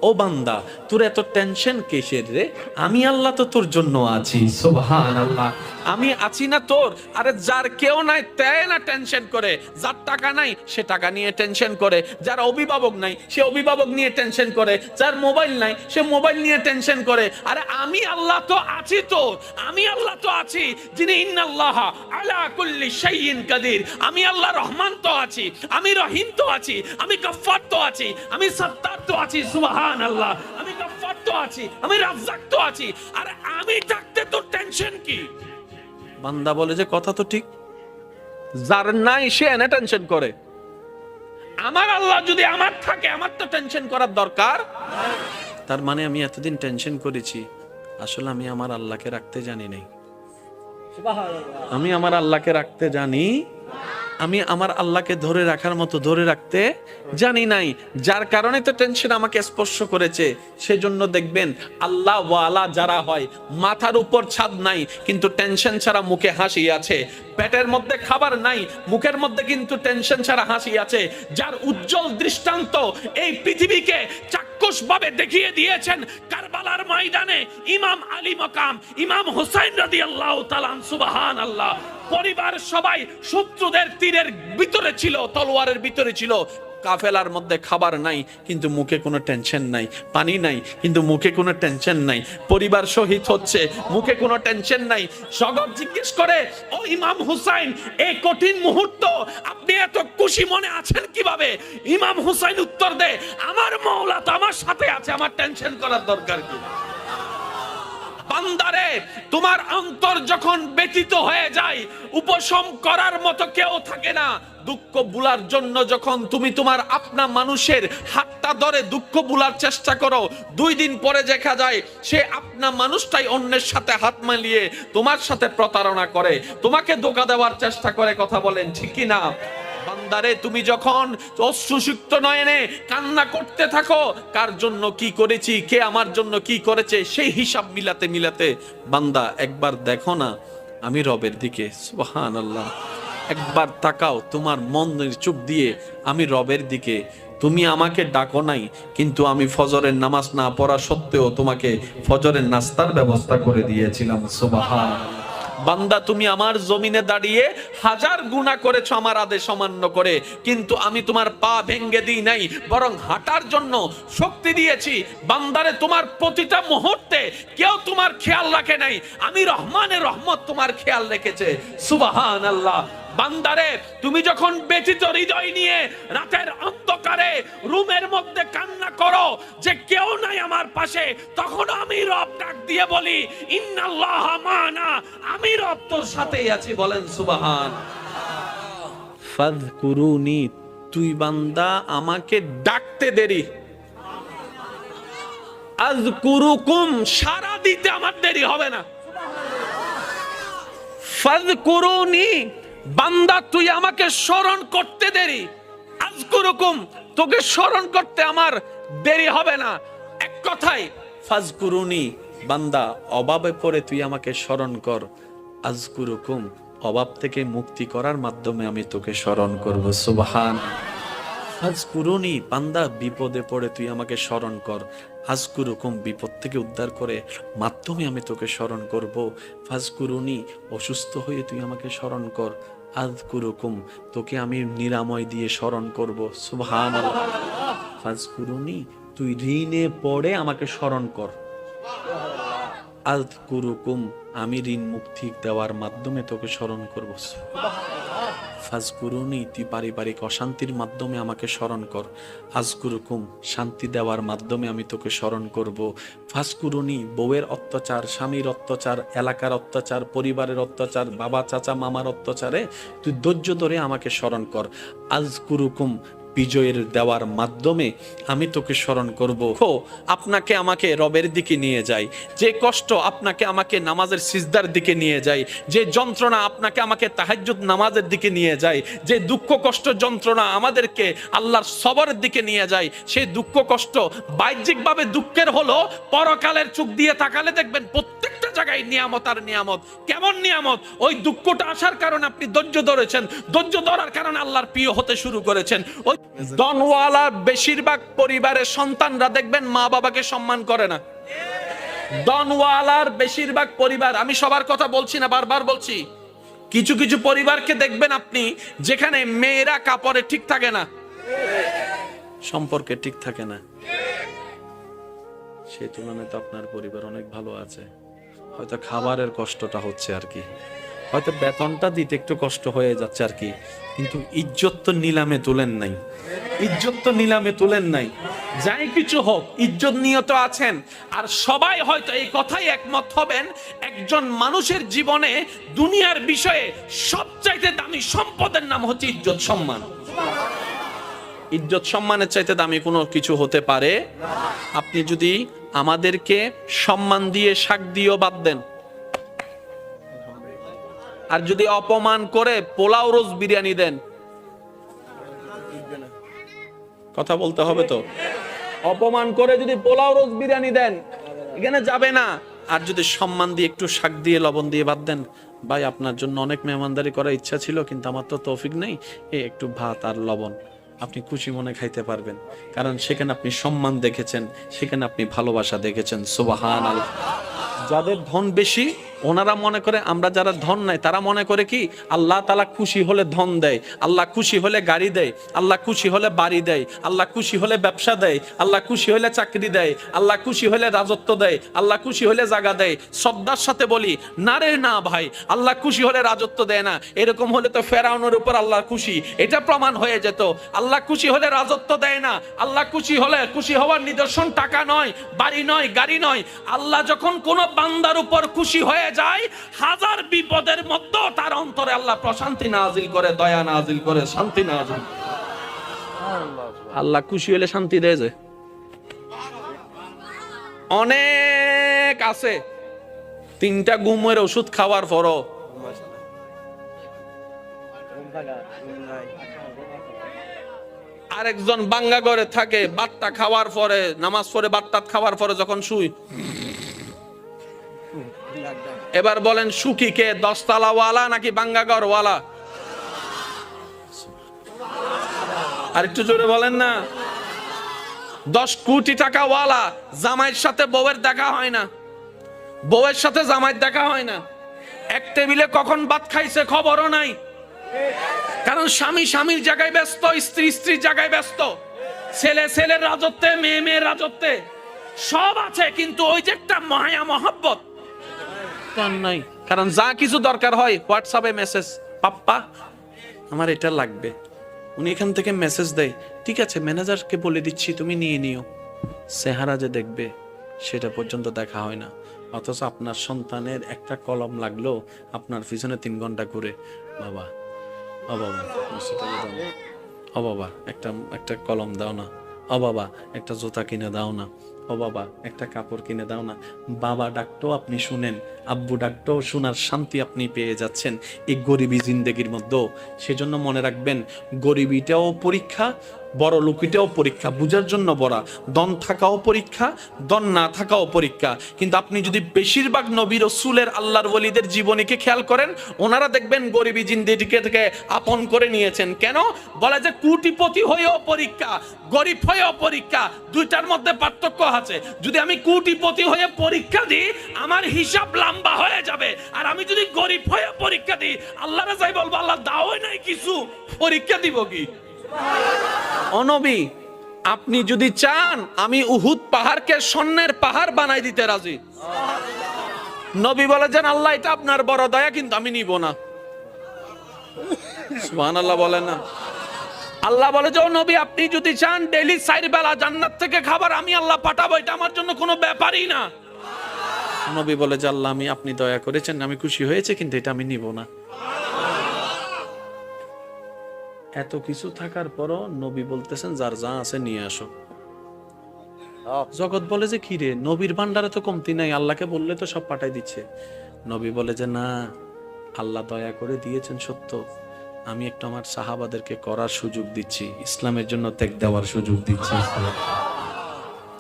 ও বান্দা, তোর এত টেনশন কিসের রে? আমি আল্লাহ তো তোর জন্য আছি। সুবহানাল্লাহ। আমি আছি না তোর? আরে যার কেউ নাই তাই না টেনশন করে, যার টাকা নাই সে টাকা নিয়ে টেনশন করে, যার অভিভাবক নাই সে অভিভাবক নিয়ে টেনশন করে, যার মোবাইল নাই সে মোবাইল নিয়ে টেনশন করে। আরে আমি আল্লাহ তো আছি তোর, আমি আল্লাহ তো আছি যিনি ইন্নাল্লাহা আলা কুল্লি শাইইন কাদির। আমি আল্লাহ রহমান তো আছি, আমি রহিম তো আছি, আমি গফফার তো আছি, আমি সত্তার তো আছি। সুবহানাল্লাহ। আমি গফফার তো আছি, আমি রাজ্জাক তো আছি। আরে আমি থাকতে তোর টেনশন কি? বান্দা বলে যে কথা তো ঠিক, যার নাই সে এনে টেনশন করে। আমার আল্লাহ যদি আমার থাকে, আমার তো টেনশন করার দরকার। তার মানে আমি এতদিন টেনশন করেছি, আসলে আমি আমার আল্লাহকে রাখতে জানি নাই। আমি আমার আল্লাহকে রাখতে জানি, আমি আমার আল্লাহকে ধরে রাখার মতো ধরে রাখতে জানি নাই, যার কারণে তো টেনশন আমাকে স্পর্শ করেছে। সেজন্য দেখবেন আল্লাহ ওয়ালা যারা হয়, মাথার উপর ছাদ নাই কিন্তু টেনশন ছাড়া মুখে হাসি আছে, পেটের মধ্যে খাবার নাই মুখের মধ্যে কিন্তু টেনশন ছাড়া হাসি আছে, যার উজ্জ্বল দৃষ্টান্ত এই পৃথিবীকে চাক্ষুষভাবে দেখিয়ে দিয়েছেন কারবালার ময়দানে ইমাম আলী মাকাম ইমাম হুসাইন রাদিয়াল্লাহু তাআলা। সুবহানাল্লাহ। পরিবার সবাই শত্রুদের তীরের ভিতরে ছিল, তলোয়ারের ভিতরে ছিল, কাফেলার মধ্যে খাবার নাই কিন্তু মুখে কোনো টেনশন নাই, পানি নাই কিন্তু মুখে কোনো টেনশন নাই, পরিবার শহীদ হচ্ছে মুখে কোনো টেনশন নাই। জগৎ জিজ্ঞেস করে, ও ইমাম হুসাইন, এই কঠিন মুহূর্ত আপনি এত খুশি মনে আছেন কিভাবে? ইমাম হুসাইন উত্তর দেয়, আমার মাওলা তো আমার সাথে আছে, আমার টেনশন করার দরকার কি? বান্দারে, তোমার অন্তর যখন ব্যথিত হয়ে যায়, উপশম করার মতো কেউ থাকে না। দুঃখ ভুলার জন্য যখন তুমি তোমার আপনা মানুষের হাতটা ধরে দুঃখ ভুলার চেষ্টা করো, 2 দিন পরে দেখা যায় সে আপনা মানুষটাই অন্যের সাথে হাত মিলিয়ে তোমার সাথে প্রতারণা করে, তোমাকে ধোঁকা দেওয়ার চেষ্টা করে। কথা বলেন ঠিক কি না? বান্দারে, তুমি যখন অশ্রুসিক্ত নয়নে কান্না করতে থাকো, কার জন্য কি করেছি, কে আমার জন্য কি করেছে, সেই হিসাব মিলাতে মিলাতে বান্দা একবার দেখো না আমি রবের দিকে। সুবহানাল্লাহ। একবার তাকাও তোমার মনের চোখ দিয়ে আমি রবের দিকে। তুমি আমাকে ডাকো নাই কিন্তু আমি ফজরের নামাজ না পড়া সত্ত্বেও তোমাকে ফজরের নাস্তার ব্যবস্থা করে দিয়েছিলাম। সুবহানাল্লাহ। বান্দা, তুমি আমার জমিনে দাঁড়িয়ে 1000 গুনাহ করেছো আমার আদেশ অমান্য করে, কিন্তু আমি তোমার পা ভেঙে দিই নাই, বরং হাঁটার জন্য শক্তি দিয়েছি। বান্দারে, তোমার প্রতিটা মুহূর্তে কেউ তোমার খেয়াল রাখে নাই, আমি রহমানের রহমত তোমার খেয়াল রেখেছে। সুবহানাল্লাহ। বান্দারে, তুমি যখন ব্যথিত হৃদয় নিয়ে রাতের অন্ধকারে রুমের মধ্যে কান্না করো যে কেউ নাই আমার পাশে, তখন আমি রব ডাক দিয়ে বলি, ইন্নাল্লাহ মানা, আমি রব তোর সাথেই আছি। বলেন সুবহান। ফাযকুরুনি, তুই বান্দা আমাকে ডাকতে দেরি, আযকুরুকুম, সারা দিতে আমার দেরি হবে না। ফাযকুরুনি, বান্দা তুই আমাকে স্মরণ করতে দেরি, আযকুরুকুম, তোকে স্মরণ করতে আমার দেরি হবে না। এক কথায় ফাযকুরুনি, বান্দা অভাবে পড়ে তুই আমাকে স্মরণ কর, আযকুরুকুম, অভাব থেকে মুক্তি করার মাধ্যমে আমি তোকে স্মরণ করব। সুবহান। ফাযকুরুনি, বান্দা বিপদে পড়ে তুই আমাকে স্মরণ কর, আযকুরুকুম, বিপদ থেকে উদ্ধার করে মাধ্যমে আমি তোকে স্মরণ করব। ফাযকুরুনি, অসুস্থ হয়ে তুই আমাকে স্মরণ কর, আযকুরুকুম, তোকে আমি নিরাময় দিয়ে স্মরণ করব। সুবহানাল্লাহ। ফাযকুরুনি, তুই ঋণে পড়ে আমাকে স্মরণ কর, আযকুরুকুম, আমি ঋণ মুক্তি দেওয়ার মাধ্যমে তোকে স্মরণ করব। ফাযকুরুনি, তুই পারিবারিক অশান্তির মাধ্যমে আমাকে স্মরণ কর, আযকুরুকুম, শান্তি দেওয়ার মাধ্যমে আমি তোকে স্মরণ করব। ফাযকুরুনি, বউয়ের অত্যাচার, স্বামীর অত্যাচার, এলাকার অত্যাচার, পরিবারের অত্যাচার, বাবা চাচা মামার অত্যাচারে তুই ধৈর্য ধরে আমাকে স্মরণ কর, আযকুরুকুম, বিজয়ের দেওয়ার মাধ্যমে আমি তোকে স্মরণ করব। আপনাকে আমাকে রবের দিকে নিয়ে যাই, যে কষ্ট আপনাকে আমাকে নামাজের সিজদার দিকে নিয়ে যাই, যে যন্ত্রণা আপনাকে আমাকে তাহাজ্জুদ নামাজের দিকে নিয়ে যায়, যে দুঃখ কষ্ট যন্ত্রণা আমাদেরকে আল্লাহর সবরের দিকে নিয়ে যায়, সেই দুঃখ কষ্ট বাহ্যিকভাবে দুঃখের হলো, পরকালের চোখ দিয়ে তাকালে দেখবেন প্রত্যেকটা জায়গায় নিয়ামত আর নিয়ামত। কেমন নিয়ামত? ওই দুঃখটা আসার কারণে আপনি ধৈর্য ধরেছেন, ধৈর্য ধরার কারণে আল্লাহর প্রিয় হতে শুরু করেছেন। ওই ধনওয়ালা বেশিরভাগ পরিবারের সন্তানরা দেখবেন মা বাবাকে সম্মান করে না। ধনওয়ালার বেশিরভাগ পরিবার, আমি সবার কথা বলছি না, বারবার বলছি, কিছু কিছু পরিবারকে দেখবেন আপনি যেখানে মেয়েরা কাপড়ে ঠিক থাকে না, সম্পর্কে ঠিক থাকে না, সেই তুলনায় তো আপনার পরিবার অনেক ভালো আছে। হয়তো খাবারের কষ্টটা হচ্ছে আর কি, হয়তো বেতনটা দিতে একটু কষ্ট হয়ে যাচ্ছে আর কি, কিন্তু ইজ্জত তো নিলামে তুলেন নাই, ইজ্জত তো নিলামে তুলেন নাই। যাই কিছু হোক, ইজ্জত নিয়ে তো আছেন। আর সবাই হয়তো এই কথাই একমত হবেন, একজন মানুষের জীবনে দুনিয়ার বিষয়ে সবচাইতে দামি সম্পদের নাম হচ্ছে ইজ্জত সম্মান। ইজ্জত সম্মানের চাইতে দামি কোনো কিছু হতে পারে? আপনি যদি আমাদেরকে সম্মান দিয়ে শাক দিয়েও বাদ দেন, আর যদি অপমান করে পোলাও রোজ বিরিয়ানি দেন, কথা বলতে হবে তো, অপমান করে যদি পোলাও রোজ বিরিয়ানি দেন এখানে যাবে না। আর যদি সম্মান দিয়ে একটু শাক দিয়ে লবণ দিয়ে বাদ দেন, ভাই আপনার জন্য অনেক মেহমানদারি করার ইচ্ছা ছিল কিন্তু আমার তো তৌফিক নেই, একটু ভাত আর লবণ, আপনি খুশি মনে খাইতে পারবেন, কারণ সেখানে আপনি সম্মান দেখেছেন, সেখানে আপনি ভালোবাসা দেখেছেন। সুবহানাল্লাহ। যাদের ধন বেশি ওনারা মনে করে, আমরা যারা ধন নাই তারা মনে করে কি আল্লাহ তাআলা খুশি হলে ধন দেয়, আল্লাহ খুশি হলে গাড়ি দেয়, আল্লাহ খুশি হলে বাড়ি দেয়, আল্লাহ খুশি হলে ব্যবসা দেয়, আল্লাহ খুশি হলে চাকরি দেয়, আল্লাহ খুশি হলে রাজত্ব দেয়, আল্লাহ খুশি হলে জায়গা দেয়। শ্রদ্ধার সাথে বলি, না রে না ভাই, আল্লাহ খুশি হলে রাজত্ব দেয় না। এরকম হলে তো ফেরাউনের উপর আল্লাহ খুশি, এটা প্রমাণ হয়ে যেত। আল্লাহ খুশি হলে রাজত্ব দেয় না। আল্লাহ খুশি হলে, খুশি হওয়ার নিদর্শন টাকা নয়, বাড়ি নয়, গাড়ি নয়। আল্লাহ যখন কোন বান্দার উপর খুশি হয়ে যায়, হাজার বিপদের মধ্যেও তার অন্তরে আল্লাহ প্রশান্তি নাজিল করে, দয়া নাজিল করে, শান্তি নাজিল। আল্লাহ খুশি হলে শান্তি দেয় যে। অনেক আছে 3টা ঘুমের ওষুধ খাওয়ার পরও আরেকজন বাঙ্গা ঘরে থাকে, বাট্টা খাওয়ার পরে, নামাজ পড়ে বাট্টা খাওয়ার পরে যখন শুই, এবার বলেন সুখী কে, 10 তলাওয়ালা নাকি বাঙ্গা ঘরওয়ালা? আর একটু জোরে বলেন না। 10 কোটি টাকা ওয়ালা, জামাইয়ের সাথে বউয়ের দেখা হয় না, বউয়ের সাথে জামাইয়ের দেখা হয় না, এক টেবিলে কখন ভাত খাইছে খবরও নাই, কারণ স্বামী স্বামীর জায়গায় ব্যস্ত, স্ত্রী স্ত্রীর জায়গায় ব্যস্ত, ছেলে ছেলের রাজত্বে, মেয়ে মেয়ের রাজত্বে, সব আছে কিন্তু ওই যে একটা মায়া মহব্বত নাই। কারণ যা কিছু দরকার হয় হোয়াটসঅ্যাপে মেসেজ, পাপ্পা আমার এটা লাগবে, উনি এখান থেকে মেসেজ দেয়, ঠিক আছে ম্যানেজারকে বলে দিচ্ছি তুমি নিয়ে নিও। চেহারা যে দেখবে সেটা পর্যন্ত দেখা হয় না। অথচ আপনার সন্তানের একটা কলম লাগলো আপনার পিছনে 3 ঘন্টা ঘুরে, বাবা ও বাবা ও বাবা একটা কলম দাও না, ও বাবা একটা জুতা কিনে দাও না, ও বাবা একটা কাপড় কিনে দাও না। বাবা ডাকটাও আপনি শুনেন, আব্বু ডাকটাও শোনার শান্তি আপনি পেয়ে যাচ্ছেন এই গরিবী জিন্দেগির মধ্যে। সেজন্য মনে রাখবেন, গরিবিটাও পরীক্ষা, বড় লোকিটাও পরীক্ষা, বুঝার জন্য বড়া। দন থাকাও পরীক্ষা, দন না থাকাও পরীক্ষা। কিন্তু আপনি যদি বেশিরভাগ নবী রাসূলের, আল্লাহর ওলিদের জীবনীকে খেয়াল করেন, ওনারা দেখবেন গরিবী জিন্দেগিকে থেকে আপন করে নিয়েছেন। কেন বলে যে কোটিপতি হয়েও পরীক্ষা, গরিব হয়েও পরীক্ষা, দুইটার মধ্যে পার্থক্য আছে। যদি আমি কোটিপতি হয়ে পরীক্ষা দিই আমার হিসাব লম্বা হয়ে যাবে, আর আমি যদি গরিব হয়ে পরীক্ষা দিই আল্লাহরে যাই বলবো আল্লাহ দাওই নাই কিছু, পরীক্ষা দিব কি? ও নবী, আপনি যদি চান আমি উহুদ পাহাড়কে স্বর্ণের পাহাড় বানাই দিতে রাজি। নবী বলে যে আল্লাহ এটা আপনার বড় দয়া, কিন্তু আমি নিব না। সুবহানাল্লাহ বলেন না। আল্লাহ বলে যে ও নবী আপনি যদি চান ডেইলি 4 বেলা জান্নাত থেকে খাবার আমি আল্লাহ পাঠাবো, এটা আমার জন্য কোনো ব্যাপারই না। নবী বলে যে আল্লাহ আপনি দয়া করেছেন, আমি খুশি হয়েছে, কিন্তু এটা আমি নিব না। এত কিছু থাকার পরও নবী বলতেছেন যার যা আছে নিয়ে আসো। জগৎ বলে যে কি রে, নবীর ভান্ডারে তো কমতি নাই, আল্লাহকে বললে তো সব পাঠাই দিচ্ছে। নবী বলে যে না, আল্লাহ দয়া করে দিয়েছেন সত্য, আমি একটু আমার সাহাবাদেরকে করার সুযোগ দিচ্ছি, ইসলামের জন্য ত্যাগ দেওয়ার সুযোগ দিচ্ছি।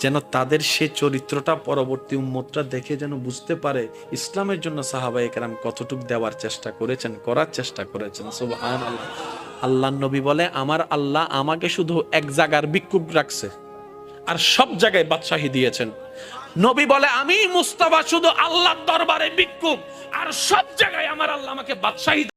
যেন তাদের সে চরিত্রটা পরবর্তী উম্মতরা দেখে যেন বুঝতে পারে ইসলামের জন্য সাহাবায়ে কেরাম কতটুক দেওয়ার চেষ্টা করেছেন, করার চেষ্টা করেছেন। সুবহানাল্লাহ। আল্লাহর নবী বলে, আমার আল্লাহ আমাকে শুধু এক জায়গার ভিক্ষুক রাখছে, আর সব জায়গায় বাদশাহী দিয়েছেন। নবী বলে, আমি মুস্তাফা শুধু আল্লাহর দরবারে ভিক্ষুক, আর সব জায়গায় আমার আল্লাহ আমাকে বাদশাহী